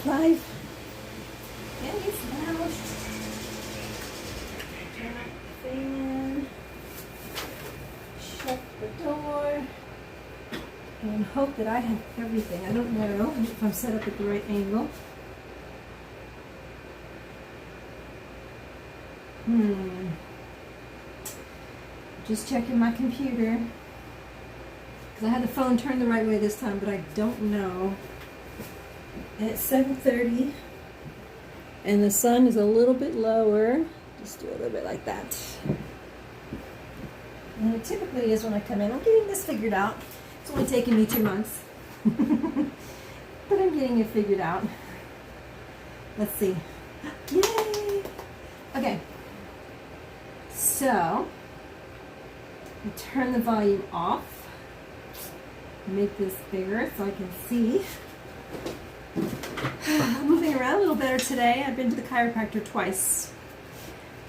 is life. And it's loud. Turn up the fan. Shut the door. And hope that I have everything. I don't know if I'm set up at the right angle. Just checking my computer. Because I had the phone turned the right way this time, but I don't know. And it's 7:30. And the sun is a little bit lower. Just do a little bit like that. And it typically is when I come in. I'm getting this figured out. It's only taken me 2 months. But I'm getting it figured out. Let's see. Yay! Okay. So, I turn the volume off. Make this bigger so I can see. I'm moving around a little better today. I've been to the chiropractor twice.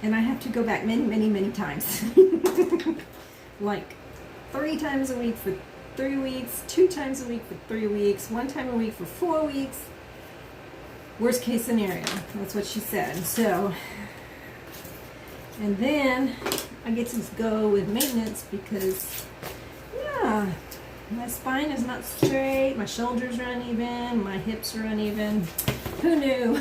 And I have to go back many, many, many times. Like 3 times a week for 3 weeks, 2 times a week for 3 weeks, 1 time a week for 4 weeks. Worst case scenario. That's what she said. So, and then I get to go with maintenance because, yeah, my spine is not straight, my shoulders are uneven, my hips are uneven. Who knew?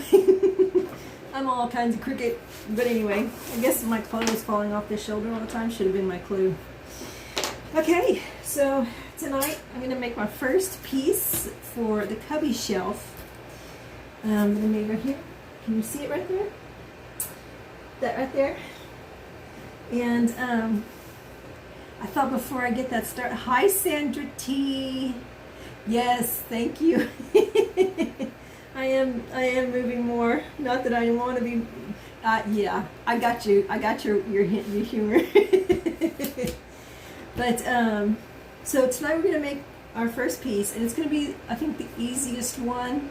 I'm all kinds of crooked. But anyway, I guess my clothes falling off this shoulder all the time should have been my clue. Okay, so tonight I'm going to make my first piece for the cubby shelf. I'm going to make it right here. Can you see it right there? That right there? And I thought before I get that started, hi Sandra T. Yes, thank you. I am moving more. Not that I want to be. Yeah, I got you. I got your humor. But so tonight we're gonna make our first piece, and it's gonna be, I think, the easiest one,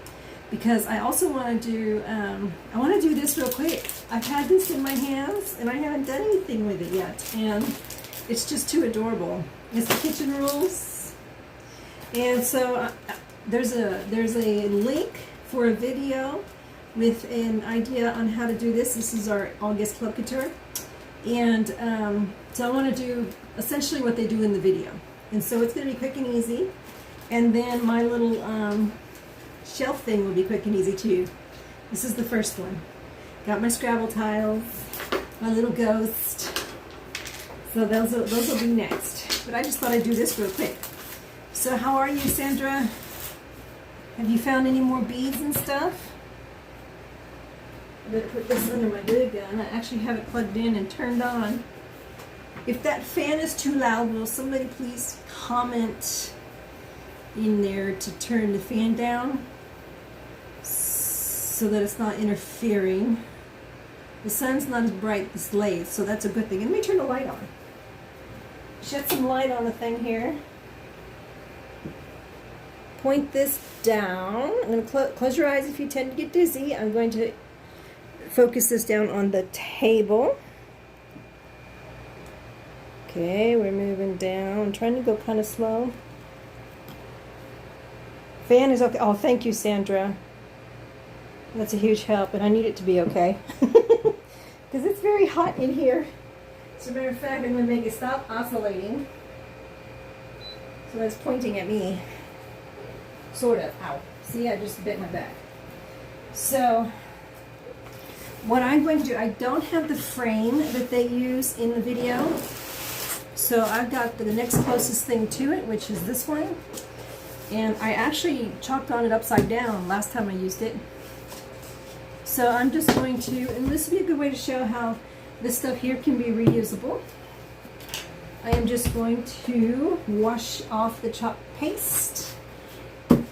because I also want to do. I want to do this real quick. I've had this in my hands, and I haven't done anything with it yet, and it's just too adorable. It's the Kitchen Rules, and so there's a link for a video with an idea on how to do this. This is our August Club Couture, and so I want to do essentially what they do in the video, and so it's going to be quick and easy. And then my little shelf thing will be quick and easy too. This is the first one. Got my Scrabble tiles, my little ghost. So those will be next. But I just thought I'd do this real quick. So how are you, Sandra? Have you found any more beads and stuff? I better put this under my glue gun. I actually have it plugged in and turned on. If that fan is too loud, will somebody please comment in there to turn the fan down so that it's not interfering. The sun's not as bright this late, so that's a good thing. And let me turn the light on. Shed some light on the thing here. Point this down. I'm going to close your eyes if you tend to get dizzy. I'm going to focus this down on the table. Okay, we're moving down. I'm trying to go kind of slow. Fan is okay. Oh, thank you, Sandra. That's a huge help, and I need it to be okay. Because it's very hot in here. As a matter of fact, I'm going to make it stop oscillating. So that's pointing at me. Sort of. Ow. See, I just bit my back. So, what I'm going to do, I don't have the frame that they use in the video. So I've got the next closest thing to it, which is this one. And I actually chalked on it upside down last time I used it. So I'm just going to, and this would be a good way to show how this stuff here can be reusable. I am just going to wash off the chalk paste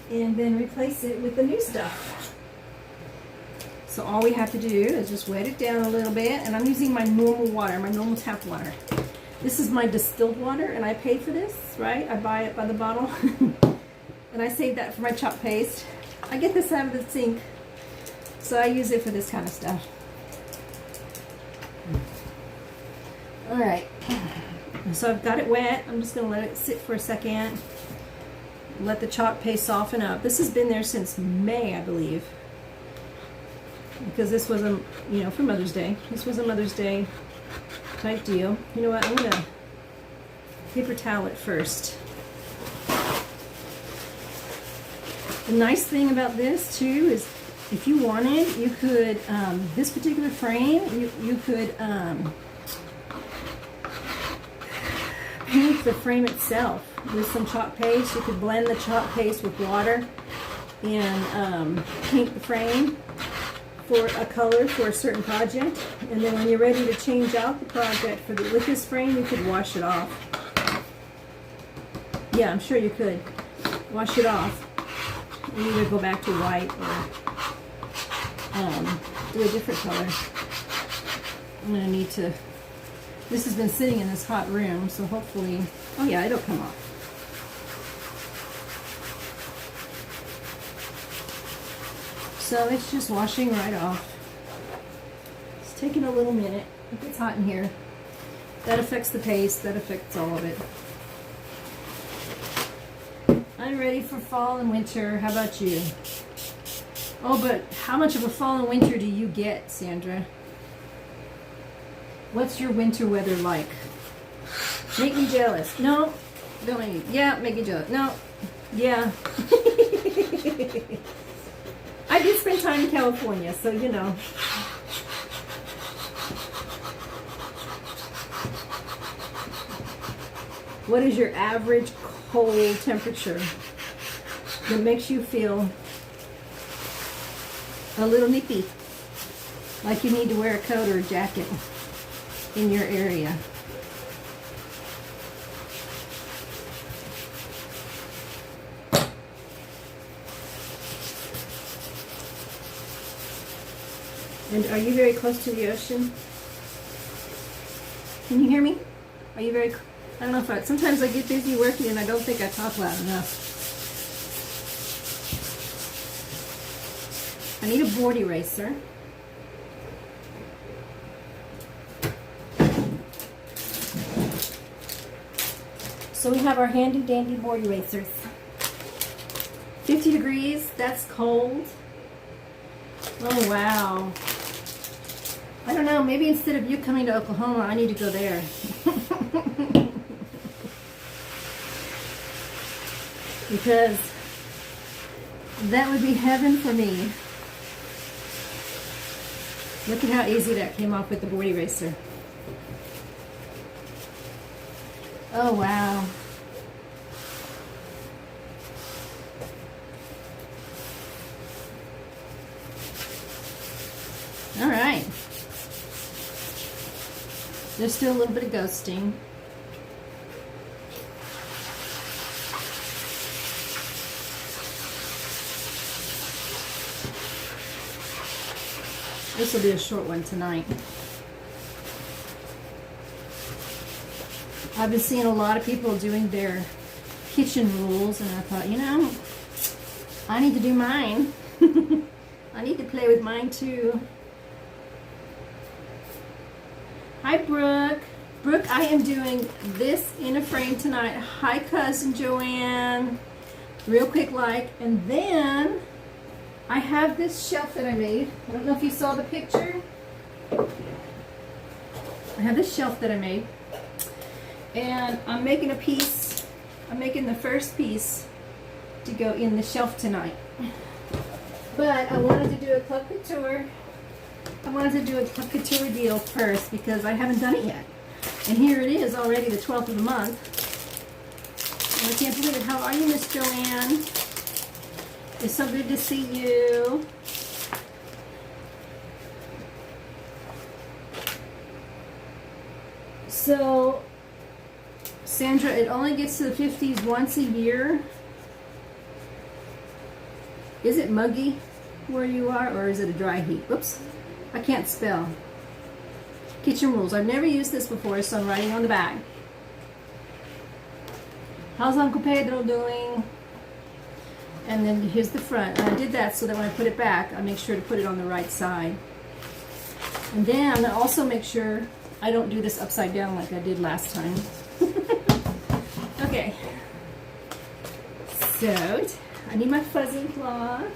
and then replace it with the new stuff. So all we have to do is just wet it down a little bit, and I'm using my normal water, my normal tap water. This is my distilled water, and I pay for this, right? I buy it by the bottle. And I save that for my chalk paste. I get this out of the sink, so I use it for this kind of stuff. Alright, so I've got it wet. I'm just going to let it sit for a second. Let the chalk paste soften up. This has been there since May, I believe. because this was a, you know, for Mother's Day. This was a Mother's Day type deal. You know what? I'm gonna paper towel it first. The nice thing about this too is, if you wanted, you could this particular frame, you could paint the frame itself with some chalk paste. You could blend the chalk paste with water and paint the frame for a color for a certain project, and then when you're ready to change out the project with this frame, you could wash it off. Yeah, I'm sure you could wash it off and either go back to white or do a different color. I'm gonna need to. This has been sitting in this hot room, so hopefully, oh yeah, it'll come off. So it's just washing right off. It's taking a little minute. It gets hot in here. That affects the paste. That affects all of it. I'm ready for fall and winter. How about you? Oh, but how much of a fall and winter do you get, Sandra? What's your winter weather like? Make me jealous. No, don't make me. Yeah, make me jealous. No, yeah. I did spend time in California, so you know. What is your average cold temperature that makes you feel a little nippy, like you need to wear a coat or a jacket in your area? And are you very close to the ocean? Can you hear me? Are you very, I don't know if sometimes I get busy working and I don't think I talk loud enough. I need a board eraser. So we have our handy dandy board erasers. 50 degrees, that's cold. Oh wow. I don't know, maybe instead of you coming to Oklahoma, I need to go there. Because that would be heaven for me. Look at how easy that came off with the board eraser. Oh wow. All right. There's still a little bit of ghosting. This will be a short one tonight. I've been seeing a lot of people doing their kitchen rules, and I thought, you know, I need to do mine. I need to play with mine too. Hi, Brooke. Brooke, I am doing this in a frame tonight. Hi, cousin Joanne. Real quick like. And then I have this shelf that I made. I don't know if you saw the picture. I have this shelf that I made. And I'm making a piece. I'm making the first piece to go in the shelf tonight. But I wanted to do a Club Couture. I wanted to do a Club Couture deal first because I haven't done it yet. And here it is already, the 12th of the month. And I can't believe it. How are you, Miss Joanne? It's so good to see you. So, Sandra, it only gets to the 50s once a year. Is it muggy where you are, or is it a dry heat? Whoops. I can't spell. Kitchen rules. I've never used this before, so I'm writing on the back. How's Uncle Pedro doing? And then here's the front. And I did that so that when I put it back, I make sure to put it on the right side. And then I also make sure I don't do this upside down like I did last time. Okay. So, I need my fuzzy cloth.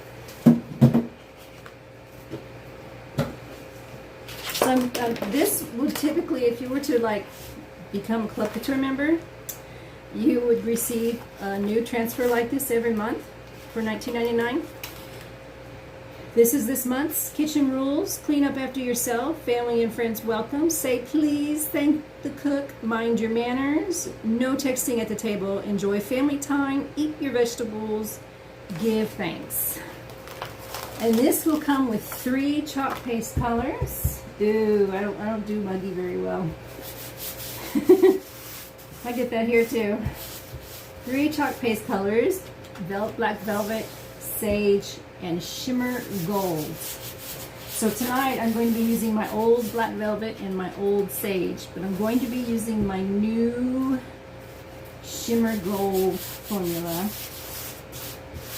This would typically, if you were to like become a Club Couture member, you would receive a new transfer like this every month for $19.99. This is this month's kitchen rules. Clean up after yourself. Family and friends welcome. Say please, thank the cook, mind your manners. No texting at the table. Enjoy family time. Eat your vegetables. Give thanks. And this will come with 3 chalk paste colors. Ooh, I don't do muggy very well. I get that here too. 3 chalk paste colors: black velvet, sage, and shimmer gold. So tonight I'm going to be using my old black velvet and my old sage, but I'm going to be using my new shimmer gold formula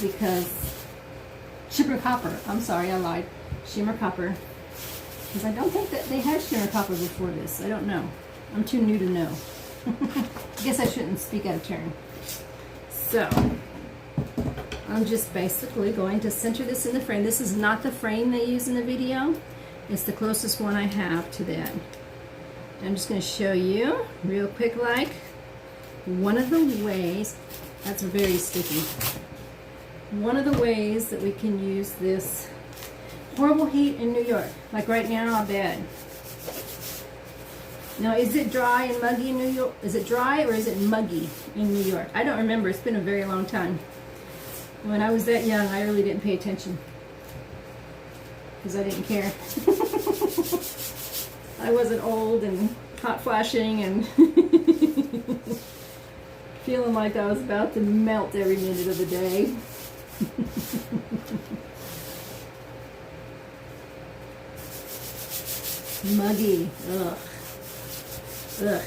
because shimmer copper. I'm sorry, I lied. Shimmer copper. Because I don't think that they had shimmer copper before this. I don't know. I'm too new to know. I guess I shouldn't speak out of turn. So I'm just basically going to center this in the frame. This is not the frame they use in the video. It's the closest one I have to that. I'm just going to show you real quick, like one of the ways, that's very sticky. One of the ways that we can use this horrible heat in New York, like right now, I bet. Now, is it dry and muggy in New York? Is it dry or is it muggy in New York? I don't remember. It's been a very long time. When I was that young, I really didn't pay attention because I didn't care. I wasn't old and hot flashing and feeling like I was about to melt every minute of the day. Muggy. Ugh. Ugh.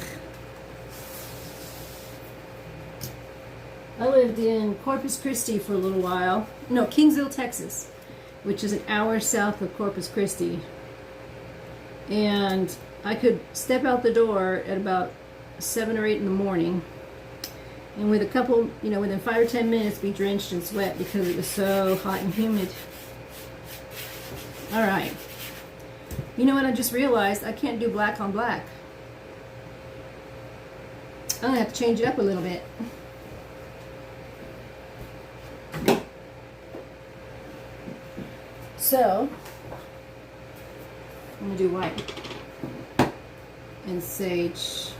I lived in Corpus Christi for a little while. No, Kingsville, Texas, which is an hour south of Corpus Christi. And I could step out the door at about 7 or 8 in the morning, and with a couple, within 5 or 10 minutes, be drenched in sweat because it was so hot and humid. All right. You know what I just realized? I can't do black on black. I'm gonna have to change it up a little bit. So, I'm gonna do white and sage.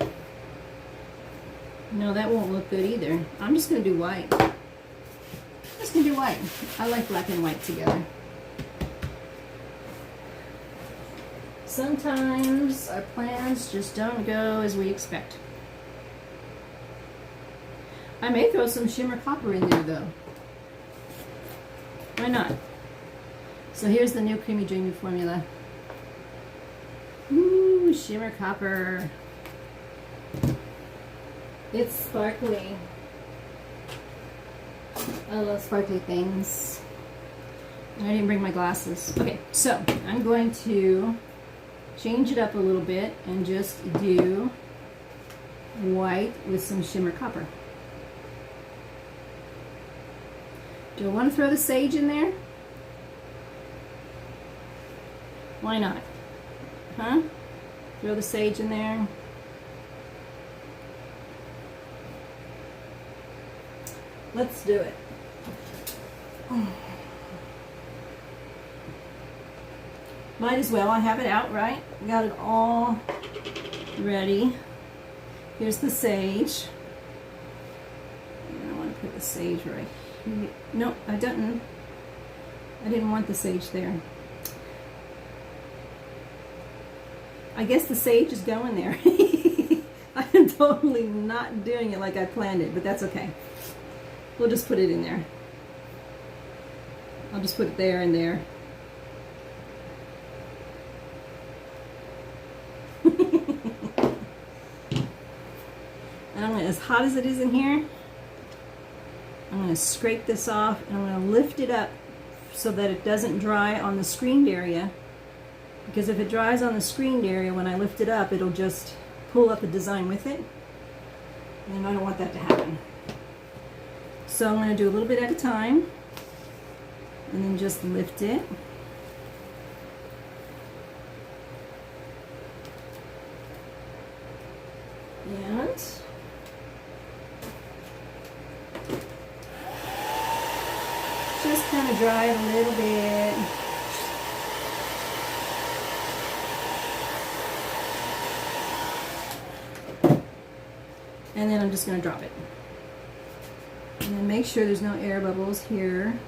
No, that won't look good either. I'm just gonna do white. I'm just gonna do white. I like black and white together. Sometimes our plans just don't go as we expect. I may throw some shimmer copper in there though. Why not? So here's the new Creamy Dreamy formula. Ooh, shimmer copper. It's sparkly. I love sparkly things. I didn't bring my glasses. Okay, so I'm going to change it up a little bit and just do white with some shimmer copper. Do I want to throw the sage in there? Why not? Huh? Throw the sage in there. Let's do it. Might as well. I have it out, right? Got it all ready. Here's the sage. I want to put the sage right here. No, I didn't. I didn't want the sage there. I guess the sage is going there. I'm totally not doing it like I planned it, but that's okay. We'll just put it in there. I'll just put it there and there. And I'm gonna, as hot as it is in here, I'm going to scrape this off and I'm going to lift it up so that it doesn't dry on the screened area, because if it dries on the screened area, when I lift it up, it'll just pull up the design with it, and I don't want that to happen. So I'm going to do a little bit at a time and then just lift it. And just kind of dry it a little bit. And then I'm just going to drop it. And then make sure there's no air bubbles here.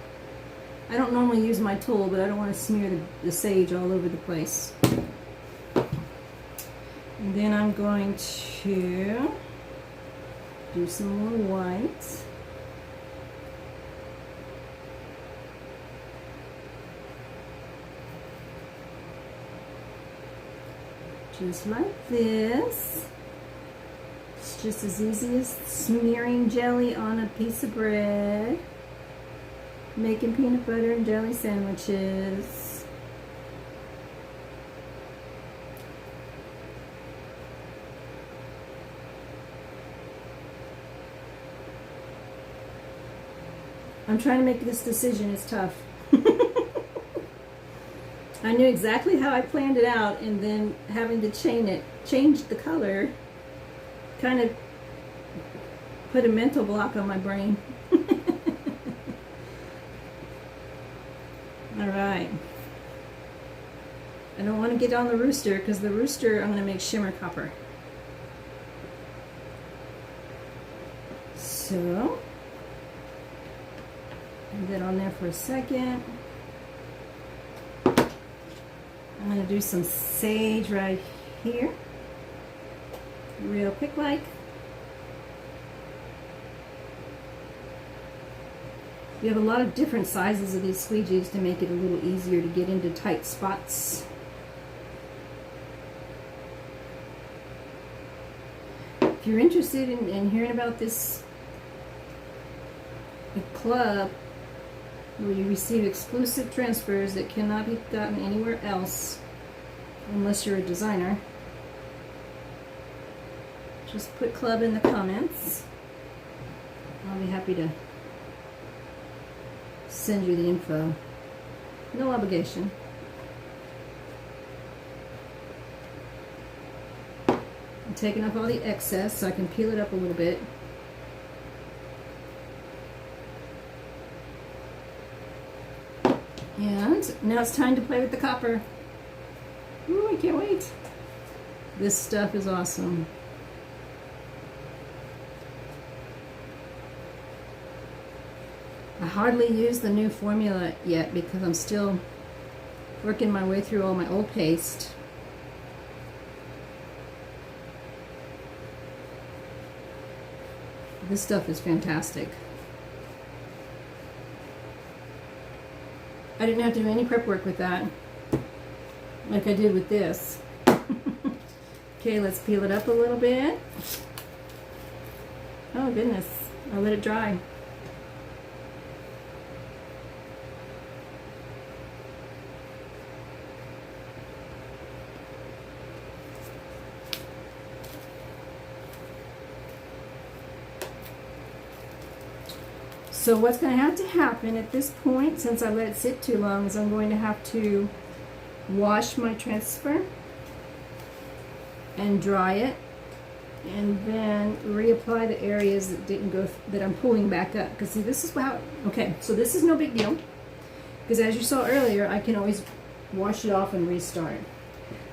I don't normally use my tool, but I don't want to smear the sage all over the place. And then I'm going to do some more white. Just like this. It's just as easy as smearing jelly on a piece of bread, making peanut butter and jelly sandwiches. I'm trying to make this decision. It's tough. I knew exactly how I planned it out, and then having to change the color, kind of put a mental block on my brain. All right. I don't want to get on the rooster, because the rooster I'm going to make shimmer copper. So, leave that on there for a second. I'm going to do some sage right here, real quick like. You have a lot of different sizes of these squeegees to make it a little easier to get into tight spots. If you're interested in hearing about this club where you receive exclusive transfers that cannot be gotten anywhere else unless you're a designer, just put club in the comments. I'll be happy to send you the info. No obligation. I'm taking off all the excess so I can peel it up a little bit. And now it's time to play with the copper. Ooh, I can't wait. This stuff is awesome. I hardly use the new formula yet because I'm still working my way through all my old paste. This stuff is fantastic. I didn't have to do any prep work with that, like I did with this. Okay, let's peel it up a little bit. Oh goodness, I'll let it dry. So what's going to have to happen at this point, since I let it sit too long, is I'm going to have to wash my transfer and dry it, and then reapply the areas that didn't go, that I'm pulling back up. Because see, this is how, okay, so this is no big deal, because as you saw earlier, I can always wash it off and restart.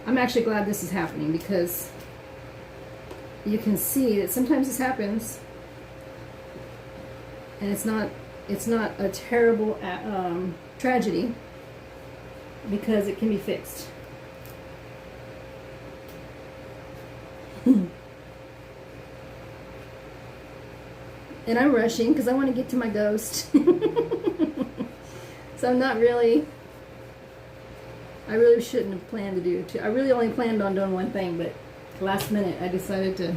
I'm actually glad this is happening, because you can see that sometimes this happens. And it's not a terrible tragedy, because it can be fixed. And I'm rushing because I want to get to my ghost. So I'm not really, I really shouldn't have planned to do two. I really only planned on doing one thing, but last minute I decided to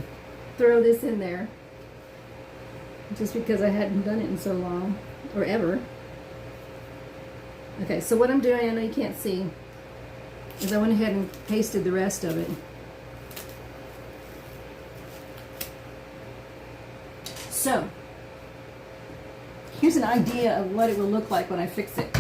throw this in there. Just because I hadn't done it in so long, or ever. Okay, so what I'm doing, I know you can't see, is I went ahead and pasted the rest of it. So, here's an idea of what it will look like when I fix it.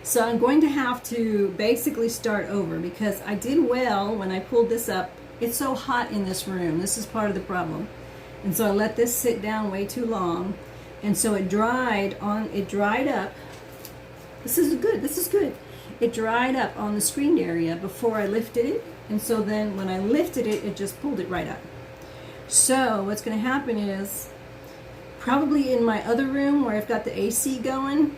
So I'm going to have to basically start over, because I did well when I pulled this up It's so hot in this room. This is part of the problem. And so I let this sit down way too long. And so it dried up. This is good. It dried up on the screened area before I lifted it. And so then when I lifted it, it just pulled it right up. So what's going to happen is, probably in my other room where I've got the AC going,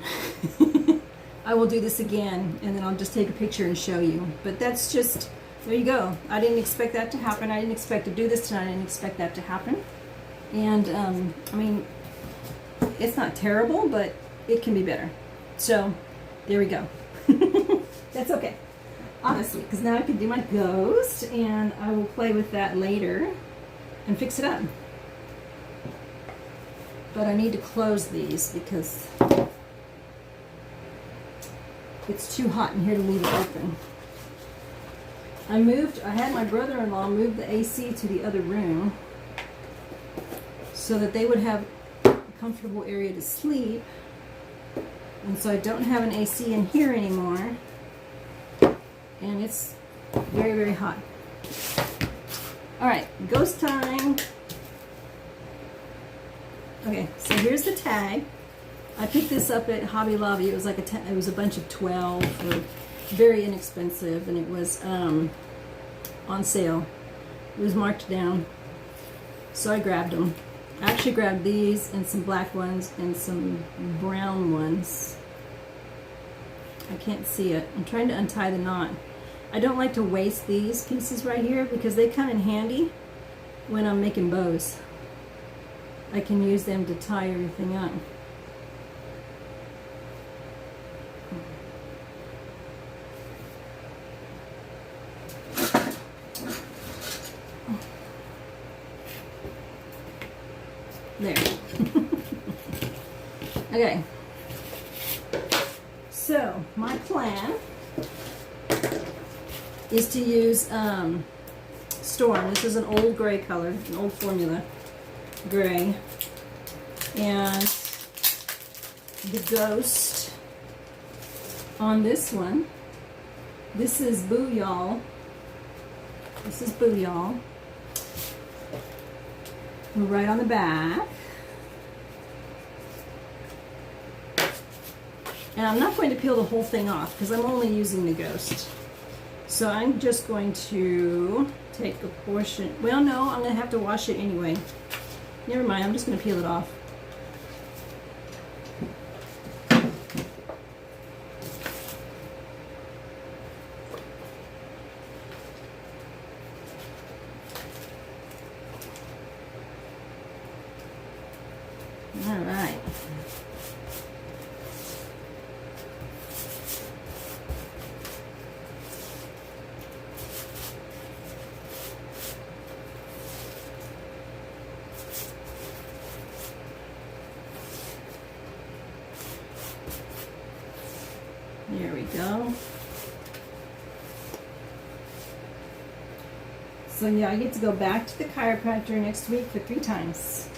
I will do this again, and then I'll just take a picture and show you. But that's just, there you go. I didn't expect that to happen. I didn't expect to do this tonight. I didn't expect that to happen. And, I mean, it's not terrible, but it can be better. So, there we go. That's okay. Honestly, because now I can do my ghost, and I will play with that later and fix it up. But I need to close these because it's too hot in here to leave it open. I had my brother-in-law move the AC to the other room so that they would have a comfortable area to sleep. And so I don't have an AC in here anymore. And it's very, very hot. Alright, ghost time. Okay, so here's the tag. I picked this up at Hobby Lobby. It was like it was a bunch of 12 for very inexpensive, and it was on sale. It was marked down. So I grabbed them. I actually grabbed these and some black ones and some brown ones. I can't see it. I'm trying to untie the knot. I don't like to waste these pieces right here because they come in handy when I'm making bows. I can use them to tie everything up. There. Okay. So, my plan is to use Storm. This is an old gray color, an old formula gray. And the ghost on this one, this is Boo Y'all. This is Boo Y'all. Right on the back. And I'm not going to peel the whole thing off because I'm only using the ghost. So I'm just going to take a portion. Well, no, I'm going to have to wash it anyway. Never mind, I'm just going to peel it off. All right. There we go. So yeah, I get to go back to the chiropractor next week for 3 times.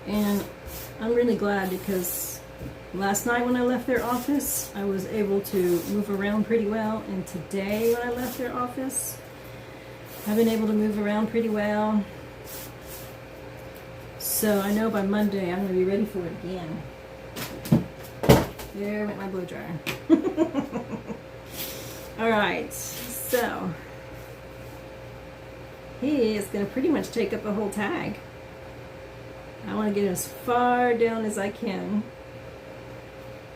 And I'm really glad because last night when I left their office, I was able to move around pretty well. And today when I left their office, I've been able to move around pretty well. So I know by Monday I'm going to be ready for it again. There went my blow dryer. Alright, so he is going to pretty much take up a whole tag. I want to get as far down as I can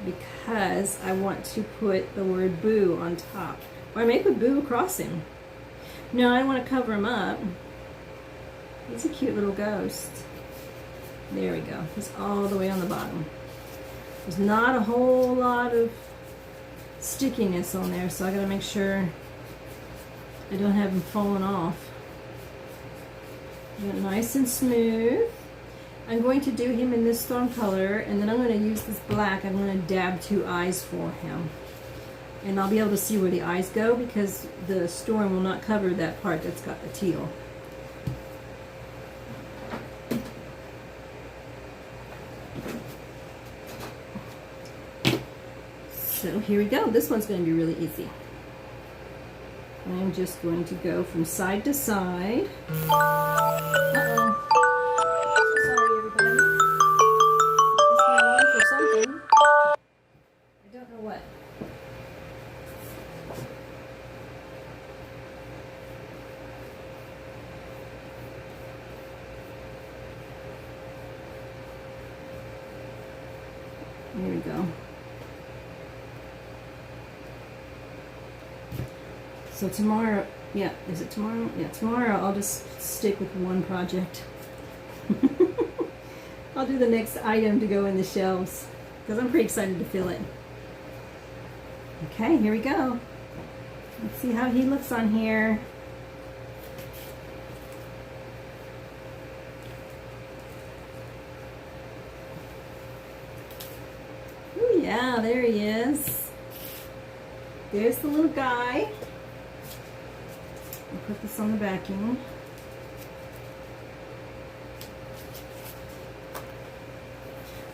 because I want to put the word boo on top. Or I may put boo across him. No, I want to cover him up. He's a cute little ghost. There we go. He's all the way on the bottom. There's not a whole lot of stickiness on there, so I gotta make sure I don't have him falling off. Get it nice and smooth. I'm going to do him in this storm color, and then I'm going to use this black. I'm going to dab 2 eyes for him. And I'll be able to see where the eyes go because the storm will not cover that part that's got the teal. So here we go. This one's going to be really easy. I'm just going to go from side to side. Uh-oh. So sorry, everybody. It's my alarm for something. I don't know what. Here we go. So tomorrow, yeah, is it tomorrow? Yeah, tomorrow I'll just stick with one project. I'll do the next item to go in the shelves because I'm pretty excited to fill it. Okay, here we go. Let's see how he looks on here. Oh yeah, there he is. There's the little guy. I'll put this on the backing.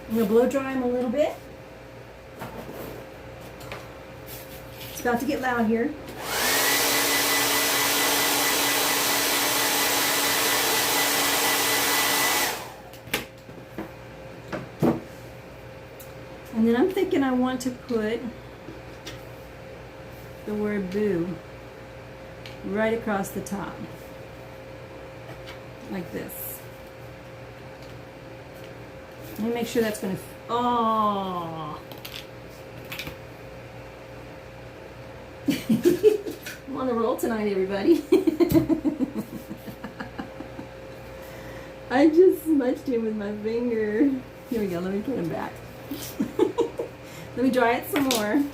I'm going to blow dry him a little bit. It's about to get loud here. And then I'm thinking I want to put the word boo right across the top, like this. Let me make sure that's going to, oh. I'm on the roll tonight, everybody. I just smudged him with my finger. Here we go, let me put him back. Let me dry it some more.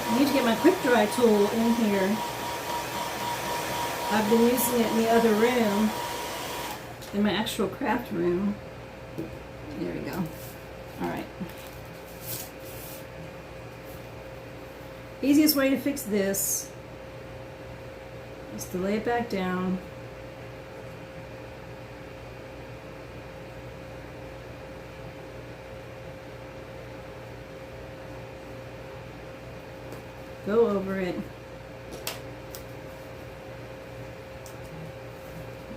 I need to get my quick dry tool in here. I've been using it in the other room, in my actual craft room. There we go. All right. Easiest way to fix this is to lay it back down. Go over it.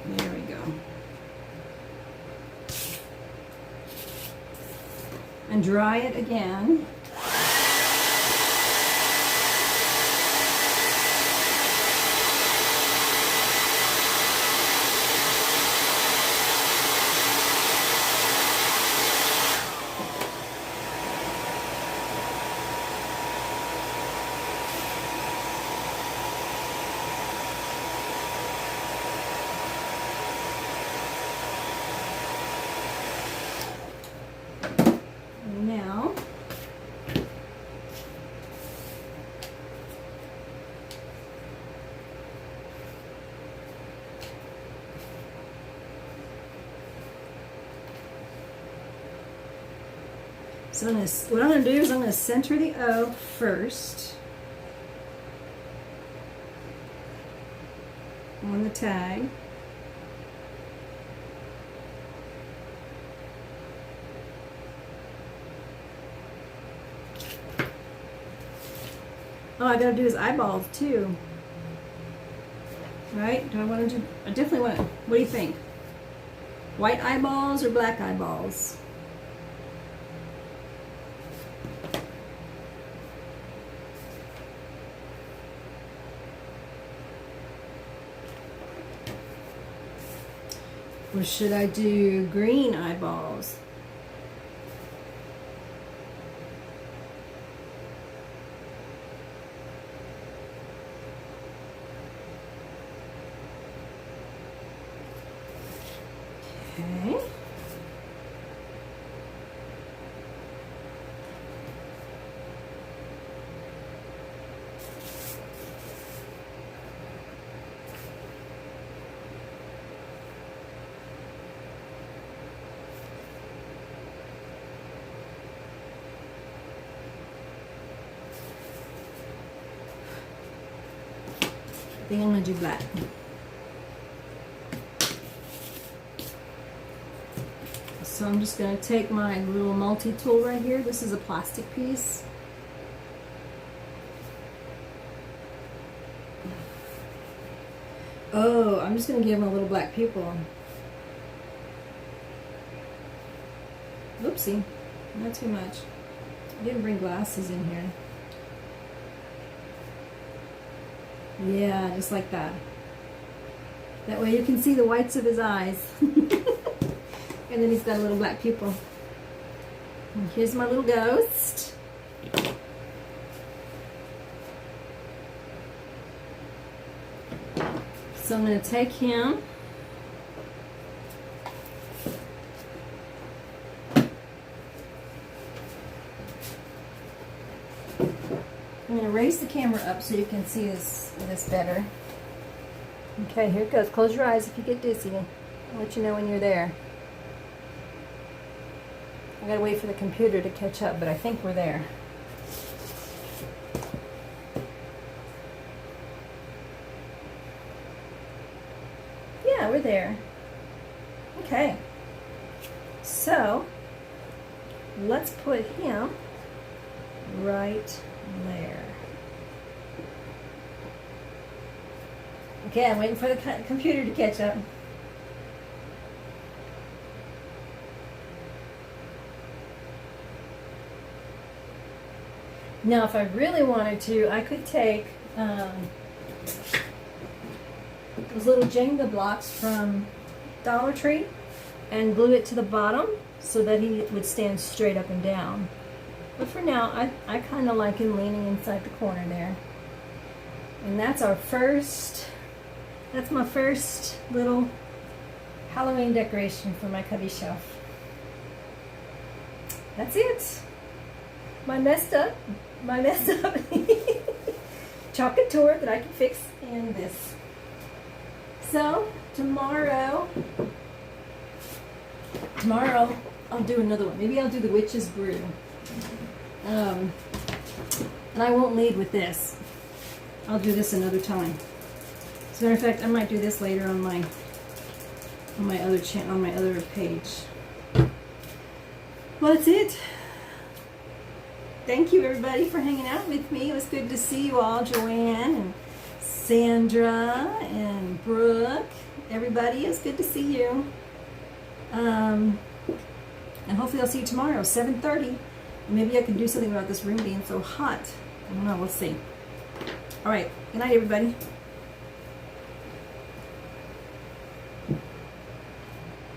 There we go. And dry it again. Now, so what I'm going to do is I'm going to center the O first on the tag. Oh, I gotta do his eyeballs too. Right? Do I want to do? I definitely want to. What do you think? White eyeballs or black eyeballs? Or should I do green eyeballs? Okay. think I'm going to do black. So I'm just going to take my little multi-tool right here. This is a plastic piece. Oh, I'm just going to give him a little black pupil. Oopsie, not too much. I didn't bring glasses in here. Yeah, just like that. That way you can see the whites of his eyes. And then he's got a little black pupil. And here's my little ghost. So I'm going to take him. I'm going to raise the camera up so you can see this better. Okay, here it goes. Close your eyes if you get dizzy. I'll let you know when you're there. I gotta wait for the computer to catch up, but I think we're there. Yeah, we're there. Okay. So, let's put him right there. Okay, I'm waiting for the computer to catch up. Now, if I really wanted to, I could take those little Jenga blocks from Dollar Tree and glue it to the bottom so that he would stand straight up and down. But for now, I kind of like him leaning inside the corner there. And that's our first, that's my first little Halloween decoration for my cubby shelf. That's it. My messed up chalk couture that I can fix in this. So tomorrow I'll do another one. Maybe I'll do the witch's brew. And I won't lead with this. I'll do this another time. As a matter of fact, I might do this later on my other page. Well, that's it. Thank you, everybody, for hanging out with me. It was good to see you all, Joanne and Sandra and Brooke. Everybody, it was good to see you. And hopefully I'll see you tomorrow, 7:30. Maybe I can do something about this room being so hot. I don't know, we'll see. All right, good night, everybody.